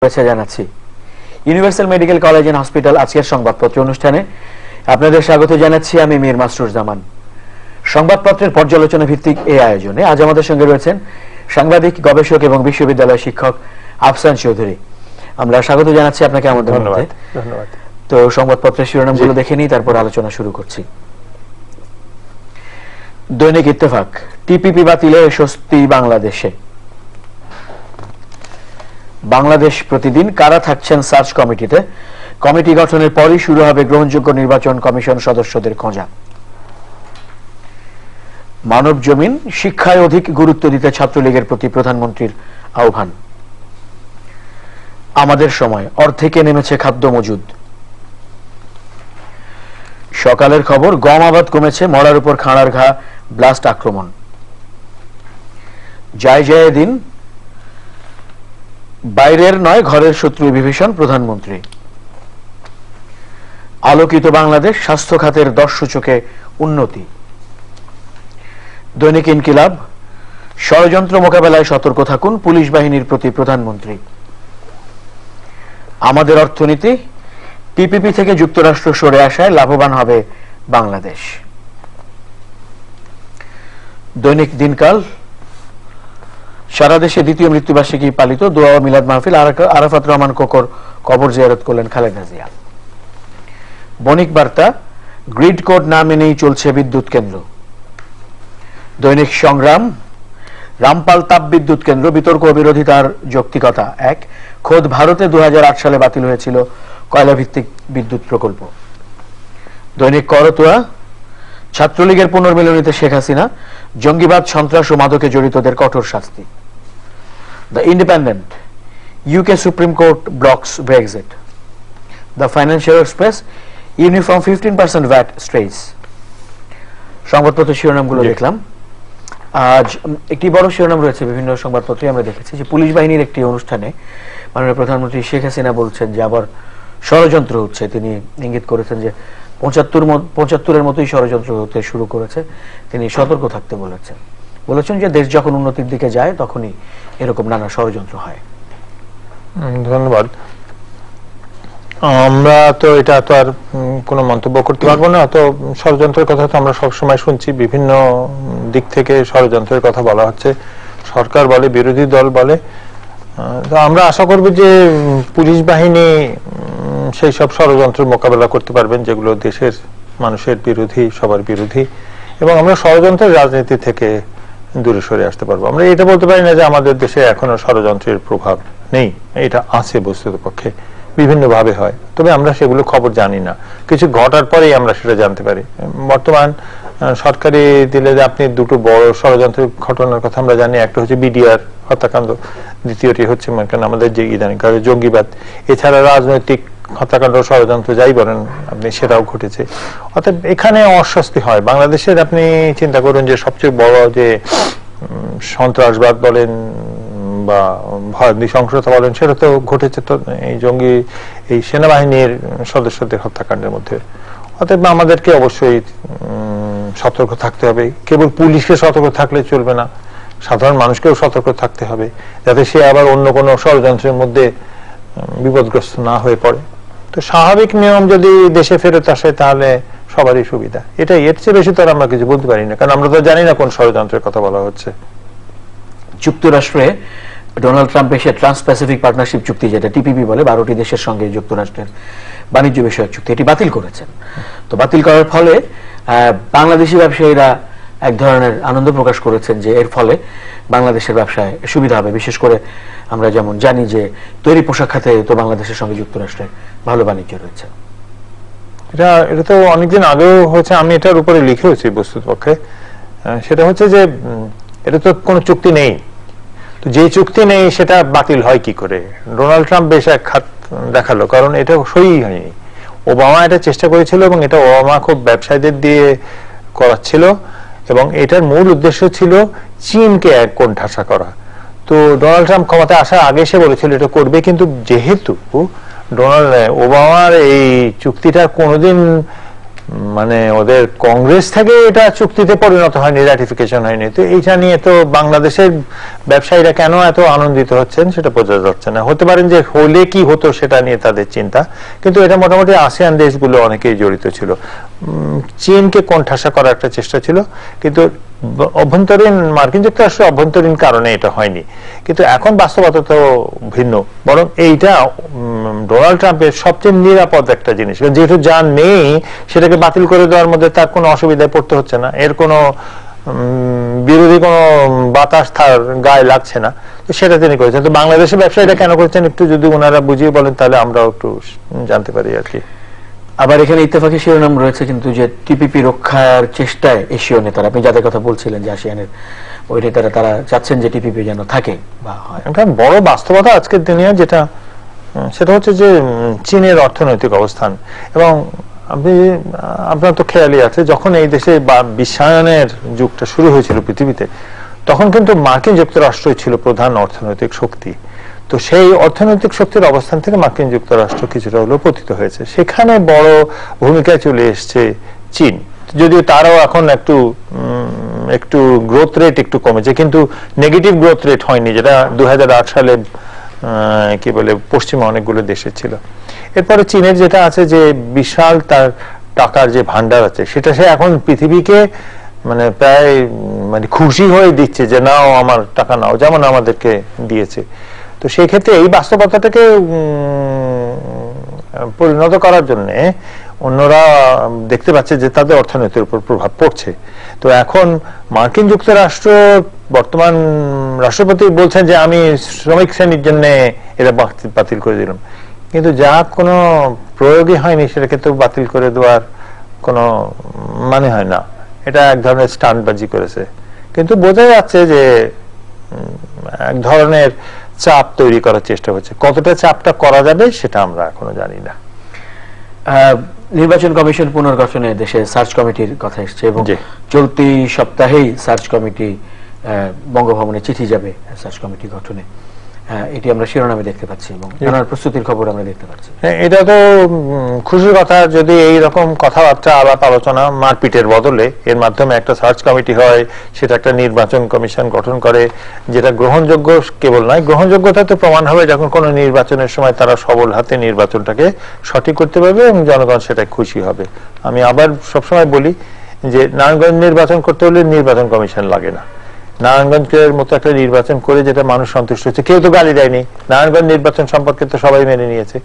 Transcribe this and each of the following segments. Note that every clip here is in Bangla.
জানাচ্ছি Universal Medical College and Hospital আজকের সংবাদপত্র অনুষ্ঠানে আপনাদের স্বাগত জানাচ্ছি। আমি মীর মাসরুর জামান। সংবাদপত্রের পর্যালোচনা ভিত্তিক এই আয়োজনে আজ আমাদের সঙ্গে রয়েছেন সাংবাদিক, গবেষক এবং বিশ্ববিদ্যালয় শিক্ষক আফসান চৌধুরী। আমরা স্বাগত জানাচ্ছি আপনাকে আমাদের মধ্যে। ধন্যবাদ। তো সংবাদপত্রের শিরোনামগুলো দেখে নিই, তারপর আলোচনা শুরু করছি। দৈনিক ইত্তেফাক, টিপিপি বাতিলে স্বস্তি বাংলাদেশে। বাংলাদেশ প্রতিদিন, কারা থাকছেন সার্চ কমিটিতে? কমিটি গঠনের পরই শুরু হবে গ্রহণযোগ্য নির্বাচন কমিশন সদস্যদের খোঁজা। মানব জমিন, শিক্ষায় অধিক গুরুত্ব দিতে ছাত্রলীগের প্রতি প্রধানমন্ত্রীর আহ্বান। আমাদের সময়, অর্ধেকে নেমেছে খাদ্য মজুদ। সকালের খবর, গম আবাদ কমেছে, মরার উপর খাঁড়ার ঘা, ব্লাস্ট আক্রমণ। জয় জয় দিন, বাইরের নয় ঘরের শত্রু বিভীষণ প্রধানমন্ত্রী। আলোকিত বাংলাদেশ, স্বাস্থ্য খাতের 10 সূচকে উন্নতি। দৈনিক ইনকিলাব, ষড়যন্ত্র মোকাবেলায় সতর্ক থাকুন, পুলিশ বাহিনীর প্রতি প্রধানমন্ত্রী। আমাদের অর্থনীতি, টিপিপি থেকে যুক্তরাষ্ট্র সরে আসায় লাভবান হবে বাংলাদেশ। দৈনিক দিনকাল, সারা দেশে দ্বিতীয় মৃত্যুবার্ষিকী পালিত, দোয়া ও মিলাদ মাহফিল। আরাফাত রহমান কোকর কবর জিয়ারত করলেন খালেদা জিয়া। বণিক বার্তা, গ্রিড কোড না মেনেই চলছে বিদ্যুৎ কেন্দ্র। দৈনিক সংগ্রাম, রামপাল তাপ বিদ্যুৎ কেন্দ্র, বিতর্ক ও বিরোধিতার যৌক্তিকতা এক। খোদ ভারতে 2008 সালে বাতিল হয়েছিল কয়লা ভিত্তিক বিদ্যুৎ প্রকল্প। দৈনিক করতোয়া, ছাত্রলীগের পুনর্মিলনীতে শেখ হাসিনা, জঙ্গিবাদ, সন্ত্রাস ও মাদকে জড়িতদের কঠোর শাস্তি। The independent, UK Supreme Court blocks Brexit. The Financial Express, uniform 15% VAT strays. সংবাদপত্র শিরোনামগুলো দেখলাম। আজ একটি বড় শিরোনাম রয়েছে বিভিন্ন সংবাদপত্রে। আমরা দেখেছি যে পুলিশ বাহিনীর একটি অনুষ্ঠানে মাননীয় প্রধানমন্ত্রী শেখ হাসিনা বলছেন যে আবার ষড়যন্ত্র হচ্ছে। তিনি ইঙ্গিত করেছেন যে 75-এর মতোই ষড়যন্ত্র হতে শুরু করেছে। তিনি সতর্ক থাকতে বলেছেন যে দেশ যখন উন্নতির দিকে যায় তখনই এরকম নানা ষড়যন্ত্র হয়। ধন্যবাদ। আমরা তো এটা তো আর কোনো মন্তব্য করতে পারবো না। তো ষড়যন্ত্রের কথা তো আমরা সবসময় শুনছি, বিভিন্ন দিক থেকে ষড়যন্ত্রের কথা বলা হচ্ছে, সরকার বলে, বিরোধী দল বলে। তো আমরা আশা করব যে পুলিশ বাহিনী সেই সব ষড়যন্ত্রের মোকাবেলা করতে পারবেন যেগুলো দেশের মানুষের বিরোধী, সবার বিরোধী, এবং আমরা ষড়যন্ত্রের রাজনীতি থেকে দূরে সরে আসতে পারবো। আমরা এটা বলতে পারি না যে আমাদের দেশে এখনো ষড়যন্ত্রের প্রভাব নেই, এটা আছে, বস্তুতপক্ষে বিভিন্নভাবে হয়, তবে আমরা সেগুলো খবর জানি না। কিছু ঘটার পরেই আমরা সেটা জানতে পারি। বর্তমান সরকারি দিলে যে আপনি দুটো বড় ষড়যন্ত্রের ঘটনার কথা আমরা জানি। একটা হচ্ছে বিডিআর হত্যাকাণ্ড, দ্বিতীয়টি হচ্ছে আমাদের যে ইদানিংকালে জঙ্গিবাদ। এছাড়া রাজনৈতিক হত্যাকাণ্ড, ষড়যন্ত্র যাই বলেন আপনি, সেটাও ঘটেছে। অর্থাৎ এখানে অস্বস্তি হয় বাংলাদেশের। আপনি চিন্তা করুন যে সবচেয়ে বড় যে সন্ত্রাসবাদ বলেন বা ভয় নৃশংসতা বলেন, সেটা তো ঘটেছে তো এই জঙ্গি, এই সেনাবাহিনীর সদস্যদের হত্যাকাণ্ডের মধ্যে। অতএব আমাদেরকে অবশ্যই সতর্ক থাকতে হবে। কেবল পুলিশকে সতর্ক থাকলে চলবে না, সাধারণ মানুষকেও সতর্ক থাকতে হবে, যাতে সে আবার অন্য কোনো ষড়যন্ত্রের মধ্যে বিপদগ্রস্ত না হয়ে পড়ে। তো স্বাভাবিক নিয়ম যদি দেশে ফেরত আসে তাহলে সবারই সুবিধা। এটাই, এর চেয়ে বেশি তো আমরা কিছু বলতে পারি না, কারণ আমরা তো জানি না কোন ষড়যন্ত্রের কথা বলা হচ্ছে। যুক্তরাষ্ট্রে ডোনাল্ড ট্রাম্প এসে ট্রান্স প্যাসিফিক পার্টনারশিপ চুক্তি, যেটা টিপিপি বলে, 12টি দেশের সঙ্গে যুক্তরাষ্ট্রের বাণিজ্য বিষয়ক চুক্তি, এটি বাতিল করেছেন। তো বাতিল করার ফলে বাংলাদেশি ব্যবসায়ীরা এক ধরনের আনন্দ প্রকাশ করেছেন যে এর ফলে বাংলাদেশের ব্যবসায় সুবিধা হবে। বিশেষ করে আমরা যেমন জানি যে তৈরি পোশাক খাতে তো বাংলাদেশের সঙ্গে যুক্তরাষ্ট্রের ভালো বাণিজ্য রয়েছে। এটা তো অনেকদিন আগেও হয়েছে, আমি এটার উপরে লিখেওছি বস্তুতপক্ষে। সেটা হচ্ছে যে এটা তো কোনো চুক্তি নেই, তো যে চুক্তি নেই সেটা বাতিল হয় কি করে? ডোনাল্ড ট্রাম্প বেশ এক হাত দেখালো, কারণ এটা সই হয়নি। ওবামা এটা চেষ্টা করেছিল এবং এটা ওবামা খুব ব্যবসায়ীদের দিয়ে করাচ্ছিল, এবং এটার মূল উদ্দেশ্য ছিল চীনকে এক কোণঠাসা করা। তো ডোনাল্ড ট্রাম্প ক্ষমতায় আসার আগে সে বলেছিল এটা করবে, কিন্তু যেহেতু ওবামার এই চুক্তিটা কোনোদিন মানে ওদের কংগ্রেস থেকে এটা চুক্তিতে পরিণত হয়নি, রাটিফিকেশন হয়নি। তো এইটা নিয়ে তো বাংলাদেশের ব্যবসায়ীরা কেন এত আনন্দিত হচ্ছেন সেটা বোঝা যাচ্ছে না। হতে পারেন যে হলে কি হতো সেটা নিয়ে তাদের চিন্তা, কিন্তু এটা মোটামুটি আসিয়ান দেশগুলো অনেকেই জড়িত ছিল। চীনকে কোণঠাসা করার একটা চেষ্টা ছিল, কিন্তু অভ্যন্তরীণ মার্কিন যুক্তরাষ্ট্রের অভ্যন্তরীণ কারণে এটা হয়নি। কিন্তু এখন বাস্তবতা তো ভিন্ন, বরং এইটা ডোনাল্ড ট্রাম্পের সবচেয়ে নিরাপদ একটা জিনিস, যেহেতু যা নেই সেটাকে বাতিল করে দেওয়ার মধ্যে তার কোনো অসুবিধায় পড়তে হচ্ছে না, এর কোনো বিরোধী কোনো বাতাস তার গায়ে লাগছে না, তো সেটা তিনি করেছেন। তো বাংলাদেশের ব্যবসায়ীরা কেন করেছেন একটু যদি ওনারা বুঝিয়ে বলেন তাহলে আমরাও একটু জানতে পারি আর কি। আবার এখানে ইত্তেফাকি শিরোনাম রয়েছে কিন্তু যে টিপিপি রক্ষার চেষ্টায় এশীয় নেতারা, আপনি যাদের কথা বলছিলেন যে আসিয়ানের ওই নেতারা, তারা চাচ্ছেন যে টিপিপি যেন থাকে বা হয়। একটা বড় বাস্তবতা আজকের দিনে যেটা, সেটা হচ্ছে যে চীনের অর্থনৈতিক অবস্থান। এবং আপনার তো খেয়ালই আছে, যখন এই দেশে বিশ্বায়নের যুগটা শুরু হয়েছিল পৃথিবীতে, তখন কিন্তু মার্কিন যুক্তরাষ্ট্রই ছিল প্রধান অর্থনৈতিক শক্তি। তো সেই অর্থনৈতিক শক্তির অবস্থান থেকে মার্কিন যুক্তরাষ্ট্র কিছুটা হলেও পতিত হয়েছে, সেখানে বড় ভূমিকায় চলে এসছে চীন। যদিও তারাও এখন একটু গ্রোথ রেট একটু কমেছে, কিন্তু নেগেটিভ গ্রোথ রেট হয়নি, যেটা 2008 সালে কি বলে পশ্চিমা অনেকগুলো দেশে ছিল। এরপরে চীনের যেটা আছে যে বিশাল তার টাকার যে ভান্ডার আছে, সেটা সে এখন পৃথিবীকে মানে প্রায় মানে খুশি হয়ে দিচ্ছে যে নাও আমার টাকা নাও, যেমন আমাদেরকে দিয়েছে। তো সেই ক্ষেত্রে এই বাস্তবতাটাকে পরিণত করার জন্য অন্যরা দেখতে পাচ্ছে যে তাদের অর্থনীতির উপর প্রভাব পড়ছে। তো এখন মার্কিন যুক্তরাষ্ট্র বর্তমান রাষ্ট্রপতি বলছেন যে আমি শ্রমিক শ্রেণীর জন্য এটা বাতিল করে দিলাম, কিন্তু যা কোনো প্রয়োগই হয়নি সেটাকে তো বাতিল করে দেওয়ার কোনো মানে হয় না। এটা এক ধরনের স্টান্টবাজি করেছে, কিন্তু বোঝা যাচ্ছে যে এক ধরনের চাপ তৈরি করার চেষ্টা হচ্ছে। কতটা চাপটা করা যাবে সেটা আমরা এখনো জানি না। নির্বাচন কমিশন পুনর্গঠনে দেশে সার্চ কমিটির কথা এসছে এবং চলতি সপ্তাহেই সার্চ কমিটি বঙ্গভবনে চিঠি যাবে সার্চ কমিটি গঠনে, এটি আমরা শিরোনামে দেখতে পাচ্ছি এবং নানান প্রস্তুতির খবর আমরা দেখতে পাচ্ছি। এটা তো খুশির কথা যদি এই রকম কথাবার্তা আলাপ আলোচনা মারপিটের বদলে এর মাধ্যমে একটা সার্চ কমিটি হয়, সেটা একটা নির্বাচন কমিশন গঠন করে, যেটা গ্রহণযোগ্য কেবল নয়, গ্রহণযোগ্যতা তো প্রমাণ হবে যখন কোনো নির্বাচনের সময় তারা সবল হাতে নির্বাচনটাকে সঠিক করতে পারবে এবং জনগণ সেটা খুশি হবে। আমি আবার সবসময় বলি যে নারায়ণগঞ্জ নির্বাচন করতে হলে নির্বাচন কমিশন লাগে না। নারায়ণগঞ্জের মতো একটা নির্বাচন করে যেটা মানুষ সন্তুষ্ট হচ্ছে, কেউ তো গালি দেয়নি, নারায়ণগঞ্জ নির্বাচন সম্পর্কে তো সবাই মেনে নিয়েছে।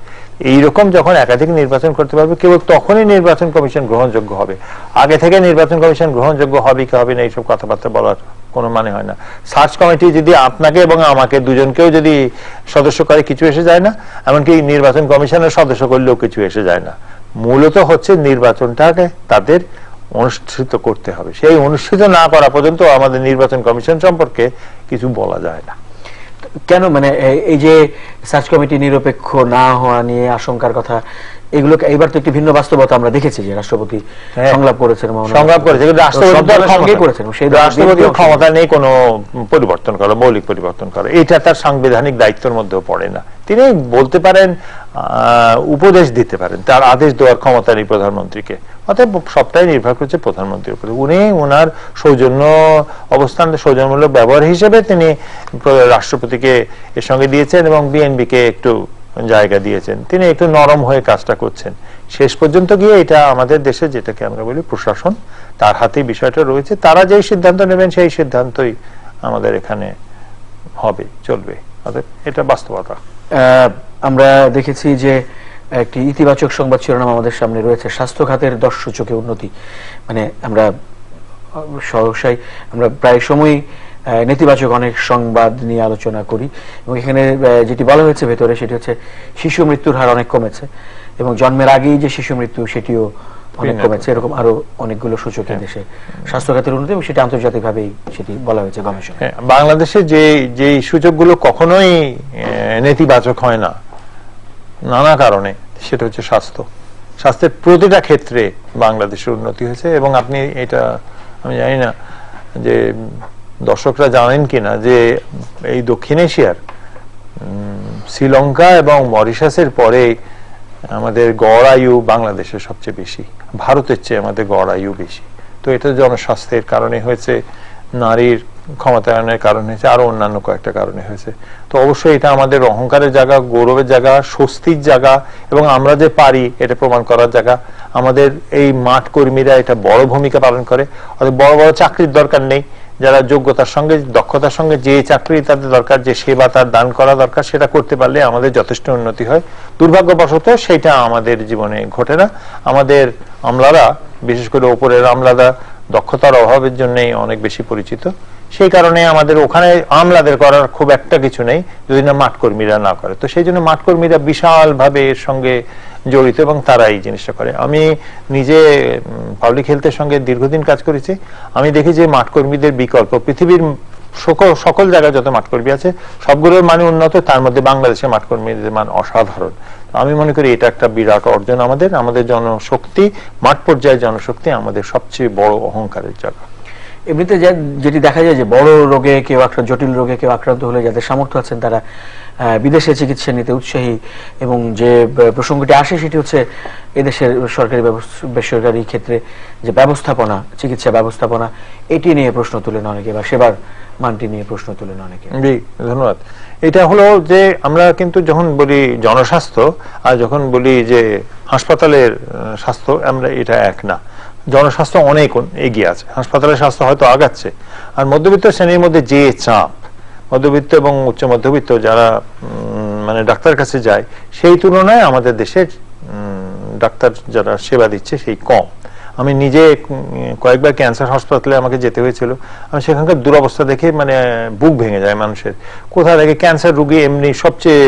এইরকম যখন একাধিক নির্বাচন করতে পারবে কেবল তখনই নির্বাচন কমিশন গ্রহণযোগ্য হবে। আগে থেকে নির্বাচন কমিশন গ্রহণযোগ্য হবে কি হবে না এইসব কথাবার্তা বলার কোনো মানে হয় না। সার্চ কমিটি যদি আপনাকে এবং আমাকে দুজনকেও যদি সদস্য করে কিছু এসে যায় না, এমনকি নির্বাচন কমিশনের সদস্য করলেও কিছু এসে যায় না। মূলত হচ্ছে নির্বাচনটাকে তাদের অনুষ্ঠিত করতে হবে, সেই অনুষ্ঠিত না করা পর্যন্ত আমাদের নির্বাচন কমিশন সম্পর্কে কিছু বলা যায় না। কেন মানে এই যে সার্চ কমিটি নিরপেক্ষ না হওয়া নিয়ে আশঙ্কার কথা, এগুলো এবার তো একটি ভিন্ন বাস্তবতা আমরা দেখেছি যে রাষ্ট্রপতি সংলাপ করেছেন, রাষ্ট্রপতির ক্ষমতা নেই কোনো পরিবর্তন করা, মৌলিক পরিবর্তন করা, এটা তার সাংবিধানিক দায়িত্বের মধ্যেও পড়ে না। তিনি বলতে পারেন, উপদেশ দিতে পারেন, তার আদেশ দেওয়ার ক্ষমতা নেই প্রধানমন্ত্রীকে। অর্থাৎ সবটাই নির্ভর করছে প্রধানমন্ত্রীর উপরে। উনি ওনার সৌজন্য অবস্থান, সৌজন্যমূলক ব্যবহার হিসেবে তিনি রাষ্ট্রপতিকে এর সঙ্গে দিয়েছেন এবং বিএনপিকে একটু জায়গা দিয়েছেন। তিনি একটু নরম হয়ে কাজটা করছেন। শেষ পর্যন্ত গিয়ে এটা আমাদের দেশে যেটাকে আমরা বলি প্রশাসন, তার হাতেই বিষয়টা রয়েছে। তারা যেই সিদ্ধান্ত নেবেন সেই সিদ্ধান্তই আমাদের এখানে হবে, চলবে। এটা বাস্তবতা। আমরা দেখেছি যে একটি ইতিবাচক সংবাদ শিরোনাম আমাদের সামনে রয়েছে, স্বাস্থ্য খাতের 10 সূচকে উন্নতি। মানে আমরা সহসাই আমরা প্রায় সময় নেতিবাচক অনেক সংবাদ নিয়ে আলোচনা করি এবং এখানে যেটি বলা হয়েছে ভেতরে সেটি হচ্ছে শিশু মৃত্যুর হার অনেক কমেছে এবং জন্মের আগেই যে শিশু মৃত্যু সেটিও অনেক কমেছে। এরকম আরো অনেকগুলো সূচকে দেশে স্বাস্থ্য খাতের উন্নতি এবং সেটা আন্তর্জাতিকভাবেই সেটি বলা হয়েছে গবেষণা। বাংলাদেশে যে সূচকগুলো কখনোই নেতিবাচক হয় না নানা কারণে, সেটা হচ্ছে স্বাস্থ্যের প্রতিটা ক্ষেত্রে বাংলাদেশের উন্নতি হয়েছে। এবং আপনি এটা আমি জানি না যে দর্শকরা জানেন কিনা যে এই দক্ষিণ এশিয়ার শ্রীলঙ্কা এবং মরিশাসের পরে আমাদের গড় আয়ু বাংলাদেশের সবচেয়ে বেশি। ভারতের চেয়ে আমাদের গড় আয়ু বেশি। তো এটা জনস্বাস্থ্যের কারণে হয়েছে, নারীর ক্ষমতায়নের কারণে হয়েছে, আরো অন্যান্য কয়েকটা কারণে হয়েছে। তো অবশ্যই এটা আমাদের অহংকারের জায়গা, গৌরবের জায়গা, স্বস্তির জায়গা, এবং আমরা যে পারি এটা প্রমাণ করার জায়গা। আমাদের এই মাঠ কর্মীরা এটা বড় ভূমিকা পালন করে। অর্থাৎ বড় বড় চাকরির দরকার নেই, যারা যোগ্যতার সঙ্গে দক্ষতার সঙ্গে যে চাকরি তাদের দরকার, যে সেবা তার দান করা দরকার, সেটা করতে পারলে আমাদের যথেষ্ট উন্নতি হয়। দুর্ভাগ্যবশত সেটা আমাদের জীবনে ঘটে না। আমাদের আমলারা, বিশেষ করে ওপরের আমলারা, দক্ষতার অভাবের জন্যই অনেক বেশি পরিচিত। সেই কারণে আমাদের ওখানে আমলাদের করার খুব একটা কিছু নেই যদি না মাঠ কর্মীরা না করে। তো সেই জন্য মাঠ কর্মীরা বিশাল ভাবে এর সঙ্গে জড়িত এবং তারা এই জিনিসটা করে। আমি নিজে পাবলিক হেলথের সঙ্গে দীর্ঘদিন কাজ করেছি। আমি দেখি যে মাঠ কর্মীদের বিকল্প পৃথিবীর সকল জায়গায় যত মাঠ কর্মী আছে সবগুলোর মানে উন্নত, তার মধ্যে বাংলাদেশের মাঠ কর্মীদের মান অসাধারণ। আমি মনে করি এটা একটা বিরাট অর্জন আমাদের জনশক্তি, মাঠ পর্যায়ে জনশক্তি আমাদের সবচেয়ে বড় অহংকারের জায়গা। এমনিতে যেটি দেখা যায় যে বড় রোগে কেউ জটিল রোগে কেউ আক্রান্ত হলে যাদের সামর্থ্য আছেন তারা বিদেশে চিকিৎসা নিতে উৎসাহী, এবং যে প্রসঙ্গটি আসে সেটি হচ্ছে এদেশের সরকারি বেসরকারি ক্ষেত্রে যে ব্যবস্থাপনা, চিকিৎসা ব্যবস্থাপনা, এটি নিয়ে প্রশ্ন তুলেন অনেকে, বা সেবার মানটি নিয়ে প্রশ্ন তুলেন অনেকে। ধন্যবাদ। এটা হলো যে আমরা কিন্তু যখন বলি জনস্বাস্থ্য আর যখন বলি যে হাসপাতালের স্বাস্থ্য, আমরা এটা এক না। জনস্বাস্থ্য অনেক এগিয়ে আছে, হাসপাতালের স্বাস্থ্য হয়তো আগাচ্ছে। আর মধ্যবিত্ত শ্রেণীর মধ্যে যে চাপ, মধ্যবিত্ত এবং উচ্চ মধ্যবিত্ত যারা মানে ডাক্তার কাছে যায়, সেই তুলনায় আমাদের দেশের ডাক্তার যারা সেবা দিচ্ছে সেই কম। আমি নিজে কয়েকবার ক্যান্সার হাসপাতালে আমাকে যেতে হয়েছিল। আমি সেখানকার দুরবস্থা দেখে মানে বুক ভেঙে যায় মানুষের। কোথা থেকে ক্যান্সার রোগী এমনি সবচেয়ে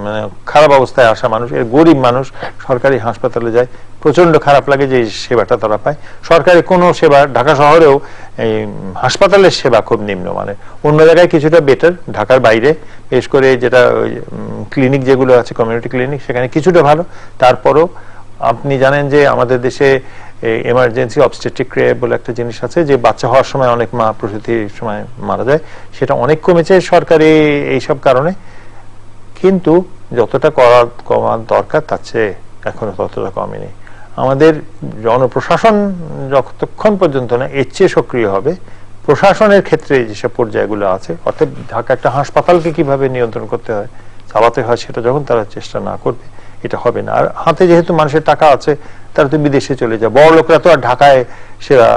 মানে খারাপ অবস্থায় আসা মানুষ, এর গরিব মানুষ সরকারি হাসপাতালে যায়, প্রচন্ড খারাপ লাগে যে সেবাটা তারা পায়। সরকারি কোনো সেবা, ঢাকা শহরেও এই হাসপাতালের সেবা খুব নিম্ন মানে। অন্য জায়গায় কিছুটা বেটার, ঢাকার বাইরে বিশেষ করে যেটা ক্লিনিক যেগুলো আছে, কমিউনিটি ক্লিনিক, সেখানে কিছুটা ভালো। তারপরও আপনি জানেন যে আমাদের দেশে এমার্জেন্সি অবস্টেট্রিক কেয়ার বলে একটা জিনিস আছে, যে বাচ্চা হওয়ার সময় অনেক মা প্রসূতির সময় মারা যায়, সেটা অনেক কমেছে সরকারি এইসব কারণে। কিন্তু যতটা কমার দরকার তার চেয়ে এখনো ততটা কমেনি। আমাদের জনপ্রশাসন যতক্ষণ পর্যন্ত না এর চেয়ে সক্রিয় হবে, প্রশাসনের ক্ষেত্রে যেসব পর্যায়গুলো আছে, অর্থাৎ ঢাকা একটা হাসপাতালকে কিভাবে নিয়ন্ত্রণ করতে হয়, চালাতে হয়, সেটা যখন তারা চেষ্টা না করবে এটা হবে না। আর হাতে যেহেতু মানুষের টাকা আছে, তারা তো বিদেশে চলে যায়। বড় লোকরা তো আর ঢাকায় সেবা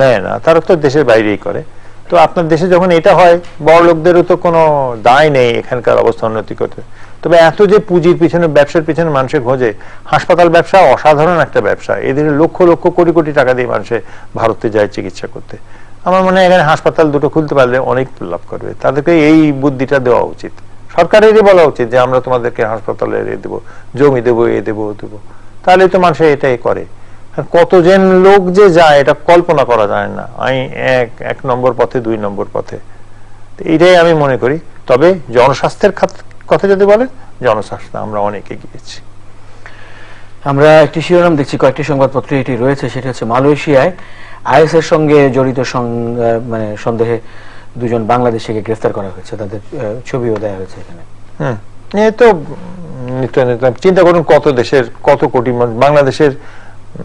নেয় না, তারা তো দেশের বাইরেই করে। তো আপনার দেশে যখন এটা হয়, বড় লোকদেরও তো কোনো দায় নেই এখানকার অবস্থা উন্নতি করতে। তবে এত যে পুঁজির পিছনে, ব্যবসার পিছনে মানুষের খোঁজে, হাসপাতাল ব্যবসা অসাধারণ একটা ব্যবসা। এদের লক্ষ লক্ষ কোটি কোটি টাকা দিয়ে মানুষে ভারতে যায় চিকিৎসা করতে। আমার মনে হয় এখানে হাসপাতাল দুটো খুলতে পারলে অনেক লাভ করবে। তাদেরকে এই বুদ্ধিটা দেওয়া উচিত, সরকারেরই বলা উচিত যে আমরা তোমাদেরকে হাসপাতালে দেবো, জমি দেবো, দেবো। তাহলে তো মানুষ এটাই করে। কতজন লোক যে যায় এটা কল্পনা করা যায় না। আমি এক নম্বর পথে, 2 নম্বর পথে, এইটাই আমি মনে করি। তবে জনস্বাস্থ্যের কথা যদি বলেন, জনস্বাস্থ্য আমরা অনেক এগিয়েছি। আমরা একটি শিরোনাম দেখছি, কয়েকটি সংবাদপত্রে এটি রয়েছে, সেটি হচ্ছে মালয়েশিয়ায় আইএস এর সঙ্গে জড়িত মানে সন্দেহে 2 জন বাংলাদেশিকে গ্রেফতার করা হয়েছে, তাদের ছবিও দেওয়া হয়েছে এখানে। এই তো চিন্তা করুন কত দেশের কত কোটি মানুষ, বাংলাদেশের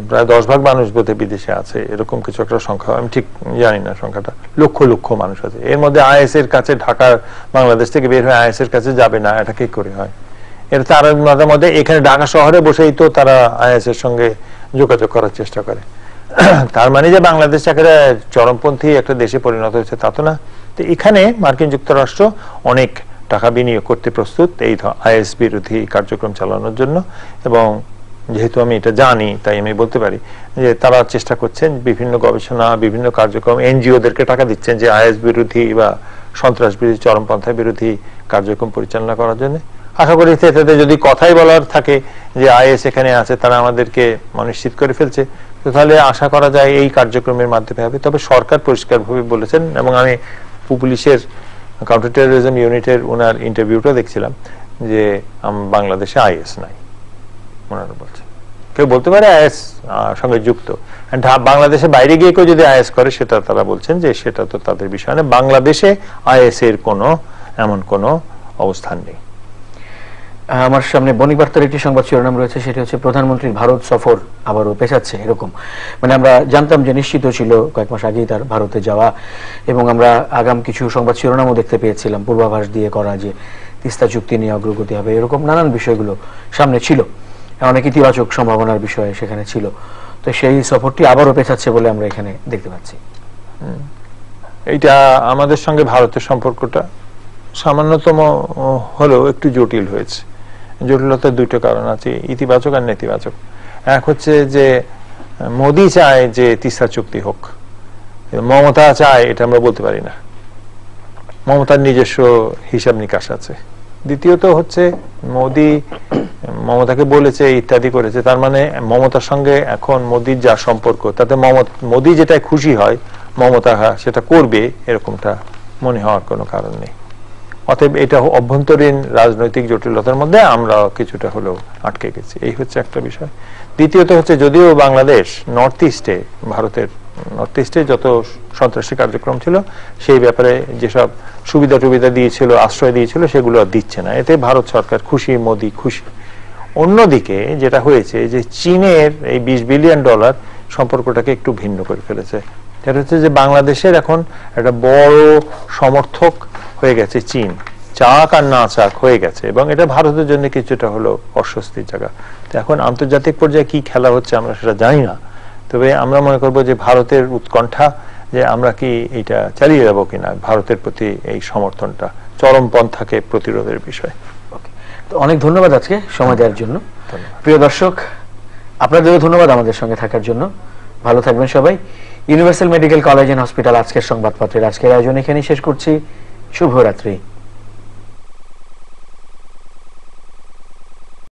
প্রায় 10 ভাগ মানুষ বোধহয় বিদেশে আছে, এরকম কিছু একটা সংখ্যা, আমি ঠিক জানি না সংখ্যাটা, লক্ষ লক্ষ মানুষ আছে। এর মধ্যে আইএস এর কাছে, ঢাকার বাংলাদেশ থেকে বের হয়ে আইএস এর কাছে যাবে না, এটা কি করে হয়? এর তার মধ্যে এখানে ঢাকা শহরে বসেই তো তারা আইএস এর সঙ্গে যোগাযোগ করার চেষ্টা করে। তার মানে যে বাংলাদেশ একটা চরমপন্থী একটা দেশে পরিণত হয়েছে তা তো না। তো এখানে মার্কিন যুক্তরাষ্ট্র অনেক টাকা বিনিয়োগ করতে প্রস্তুত এই আইএস বিরোধী কার্যক্রম চালানোর জন্য। এবং যেহেতু আমি এটা জানি তাই আমি বলতে পারি যে তারা চেষ্টা করছেন বিভিন্ন গবেষণা, বিভিন্ন কার্যক্রম, এনজিওদেরকে টাকা দিচ্ছেন যে আইএস বিরোধী বা সন্ত্রাস বিরোধী, চরমপন্থা বিরোধী কার্যক্রম পরিচালনা করার জন্য। আশা করি এটাতে যদি কথাই বলার থাকে যে আইএস এখানে আছে, তারা আমাদেরকে নিশ্চিত করে ফেলছে, তো তাহলে আশা করা যায় এই কার্যক্রমের মাধ্যমে হবে। তবে সরকার পরিষ্কারভাবে বলেছেন, এবং আমি পুলিশের কাউন্টার টেরোরিজম ইউনিটের ওনার ইন্টারভিউটা দেখছিলাম, যে বাংলাদেশে আইএস নাই। ওনারা বলছেন, কেউ বলতে পারে আইএস সঙ্গে যুক্ত, বাংলাদেশে বাইরে গিয়ে কেউ যদি আইএস করে সেটা তারা বলছেন যে সেটা তো তাদের বিষয় না, বাংলাদেশে আইএস এর এমন কোনো অবস্থান নেই। আমার সামনে বণিক বার্তার একটি সংবাদ শিরোনাম রয়েছে, সেটি হচ্ছে প্রধানমন্ত্রীর ভারত সফর আবারও পেছাচ্ছে। এরকম মানে আমরা জানতাম যে নিশ্চিত ছিল কয়েক মাস আগেই তার ভারতে যাওয়া, এবং আমরা আগাম কিছু সংবাদ শিরোনামও দেখতে পেয়েছিলাম পূর্বাভাস দিয়ে করা, যে তিস্তা চুক্তি নিয়ে অগ্রগতি হবে, এরকম নানান বিষয়গুলো সামনে ছিল, অনেক ইতিবাচক সম্ভাবনার বিষয় সেখানে ছিল। তো সেই সফরটি আবারও পেছাচ্ছে বলে আমরা এখানে দেখতে পাচ্ছি। এইটা আমাদের সঙ্গে ভারতের সম্পর্কটা সামান্যতম হলেও একটু জটিল হয়েছে। জটিলতার দুটো কারণ আছে, ইতিবাচক আর নেতিবাচক। এক হচ্ছে যে মোদি চায় যে তিস্তা চুক্তি হোক, মমতা চায় এটা আমরা বলতে পারি না, মমতার নিজস্ব হিসাব নিকাশ আছে। দ্বিতীয়ত হচ্ছে মোদি মমতাকে বলেছে ইত্যাদি করেছে, তার মানে মমতার সঙ্গে এখন মোদির যা সম্পর্ক তাতে মোদি যেটা খুশি হয় মমতা সেটা করবে এরকমটা মনে হওয়ার কোনো কারণ নেই। অতএব এটা অভ্যন্তরীণ রাজনৈতিক জটিলতার মধ্যে আমরা কিছুটা হলেও আটকে গেছি, এই হচ্ছে একটা বিষয়। দ্বিতীয়ত হচ্ছে যদিও বাংলাদেশ নর্থ ইস্টে, ভারতের নর্থ ইস্টে যত সন্ত্রাসী কার্যক্রম ছিল সেই ব্যাপারে যেসব সুবিধা টুবিধা দিয়েছিল, আশ্রয় দিয়েছিল, সেগুলো আর দিচ্ছে না, এতে ভারত সরকার খুশি, মোদি খুশি। অন্যদিকে যেটা হয়েছে যে চীনের এই $20 বিলিয়ন সম্পর্কটাকে একটু ভিন্ন করে ফেলেছে। এটা হচ্ছে যে বাংলাদেশের এখন একটা বড় সমর্থক হয়ে গেছে চীন, চাক আর না চাক হয়ে গেছে, এবং এটা ভারতের জন্য কিছুটা হলো অস্বস্তির জায়গা। তো এখন আন্তর্জাতিক পর্যায়ে কি খেলা হচ্ছে আমরা সেটা জানি না, তবে আমরা মনে করবো যে ভারতের উৎকণ্ঠা যে আমরা কি এটা চালিয়ে যাবো কিনা, ভারতের প্রতি এই সমর্থনটা চরমপন্থাকে প্রতিরোধের বিষয়। তো অনেক ধন্যবাদ আজকে সময় দেওয়ার জন্য। প্রিয় দর্শক, আপনাদেরও ধন্যবাদ আমাদের সঙ্গে থাকার জন্য। ভালো থাকবেন সবাই। Universal Medical College and Hospital আজকের সংবাদপত্রের আজকের আয়োজন এখানেই শেষ করছি। শুভরাত্রি।